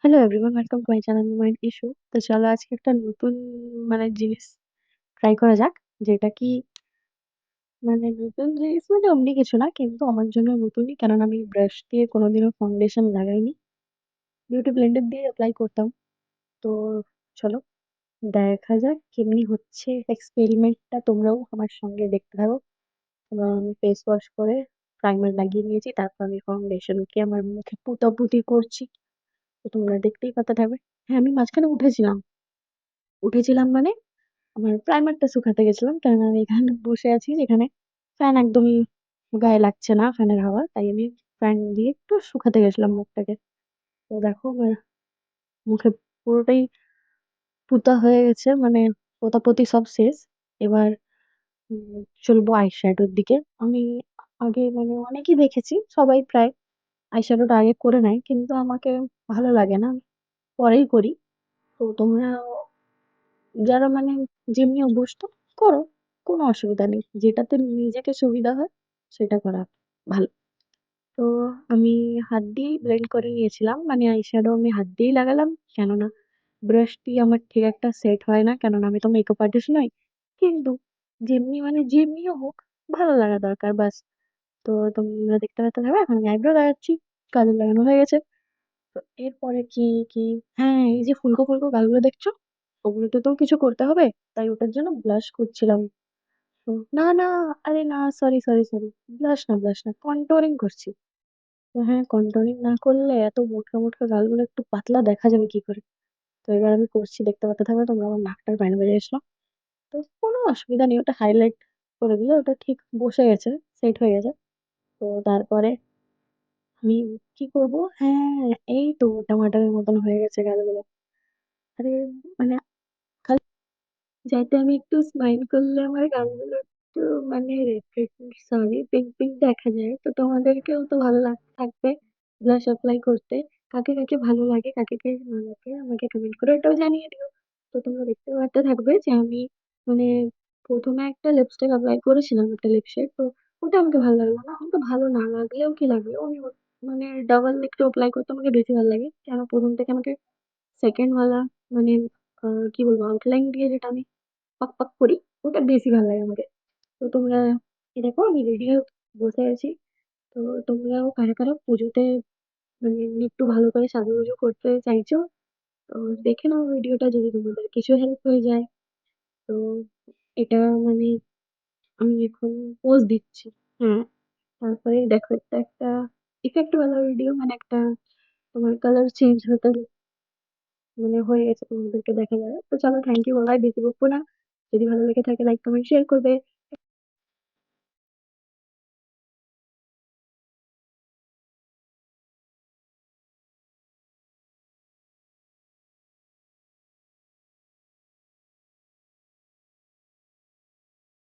Hello everyone, welcome to my channel mind issue. তো চলো আজকে একটা নতুন জিনিস ট্রাই করা যাক। যেটা কি নতুন জিনিস অমনি কিছু না, কিন্তু আমার জন্য নতুনই, কারণ আমি ব্রাশ দিয়ে কোনোদিনও ফাউন্ডেশন লাগাইনি। বিউটি ব্লেন্ডার দিয়ে অ্যাপ্লাই করতাম। তো চলো দেখা যাক কেমনি হচ্ছে এক্সপেরিমেন্টটা। তোমরাও আমার সঙ্গে দেখতে থাকো। এবার আমি ফেস ওয়াশ করে প্রাইমার লাগিয়ে নিয়েছি, তারপর আমি ফাউন্ডেশনকে আমার মুখে পুতাপুতি করছি। তো তোমরা দেখতেই পাতে থাকবে। হ্যাঁ, আমি মাঝখানে উঠেছিলাম আমার প্রাইমারটা শুকাতে গেছিলাম, কারণ আমি এখানে বসে আছি যেখানে ফ্যান একদমই গায়ে লাগছে না, ফ্যানের হাওয়া। তাই আমি ফ্যান দিয়ে একটু শুকাতে গেছিলাম মুখটাকে। তো দেখো আমার মুখে পুরোটাই পুতা হয়ে গেছে, পোতাপতি সব শেষ। এবার চলবো আইশ্যাডোর দিকে। আমি আগে অনেকেই দেখেছি, সবাই প্রায় আইশ্যাডোটা আগে করে নেয়, কিন্তু আমাকে ভালো লাগে না, পরেই করি। তো তোমরা যারা যেমনি অভ্যস্ত করো, কোনো অসুবিধা নেই। যেটাতে নিজেকে সুবিধা হয় সেটা করা ভালো। তো আমি হাত দিয়েই ব্লেন্ড করে নিয়েছিলাম, আইশ্যাডো আমি হাত দিয়েই লাগালাম। কেননা ব্রাশ দিয়ে আমার ঠিক একটা সেট হয় না, কেননা আমি তো মেকআপ আর্টিস্ট নই। কিন্তু যেমনিও হোক, ভালো লাগা দরকার, বাস। তো তোমরা দেখতে পেতে হবে, এখন আমি আইব্রো লাগাচ্ছি। কাজল লাগানো হয়ে গেছে। তো এরপরে কি হ্যাঁ, এই যে ফুলকো ফুলকো গালগুলো দেখছো, ওগুলোতে তো কিছু করতে হবে। তাই ওটার জন্য ব্লাশ করছিলাম। তো না না, আরে না, সরি, ব্লাশ না, কন্টুরিং করছি। তো হ্যাঁ, কন্টুরিং না করলে এত মোটকা মোটকা গালগুলো একটু পাতলা দেখা যাবে কি করে? তো এবার আমি করছি, দেখতে পাতে থাকবে তোমরা। আমার নাকটার বাইরে বেরিয়ে এসলো। তো কোনো অসুবিধা নেই, ওটা হাইলাইট করে দিলে ওটা ঠিক বসে গেছে, সেট হয়ে গেছে। তো তারপরে আমি কি করব? হ্যাঁ, এই তো টমাটারের মতন হয়ে গেছে গালগুলো। আরে মানে যাতে আমি একটু স্মাইল করলে আমার গালগুলো একটু red red, sorry, pink pink দেখা যায়। তো তোমাদেরকেও তো ভালো থাকবে ব্লাশ অ্যাপ্লাই করতে। কাকে কাকে ভালো লাগে, কাকে কাকে না লাগে, আমাকে কমেন্ট করে ওটাও জানিয়ে দিও। তো তোমরা দেখতে পারতে থাকবে যে আমি মানে প্রথমে একটা লিপস্টিক অ্যাপ্লাই করেছিলাম, একটা লিপস্টিক। তো ওটা আমাকে ভালো লাগলো না। আমাকে ভালো না লাগলেও কি লাগবে, আমি ডাবল একটু অ্যাপ্লাই করতে আমাকে বেশি ভালো লাগে। কেন প্রথম থেকে আমাকে সেকেন্ড ওয়ালা মানে কি বলবো, আউটলাইন দিয়ে যেটা আমি পাক পাক করি, ওটা বেশি ভালো লাগে আমাকে। তো তোমরা এই দেখো আমি রেডি হয়ে বসে আছি। তো তোমরাও কারা কারা পুজোতে একটু ভালো করে সাজুগুজু করতে চাইছো, তো দেখে নাও ভিডিওটা, যদি তোমাদের কিছু হেল্প হয়ে যায়। তো এটা মানে আমি এখন পোজ দিচ্ছি। হ্যাঁ, তারপরে দেখো এটা একটা ইফেক্ট ওয়ালা ভিডিও, একটা তোমার কালার চেঞ্জ হতে হয়ে গেছে, তোমাদেরকে দেখা যাবে। তো চলো, থ্যাংক ইউ, বলাই বেশি বকবো না। যদি ভালো লেগে থাকে লাইক কমেন্ট শেয়ার করবে।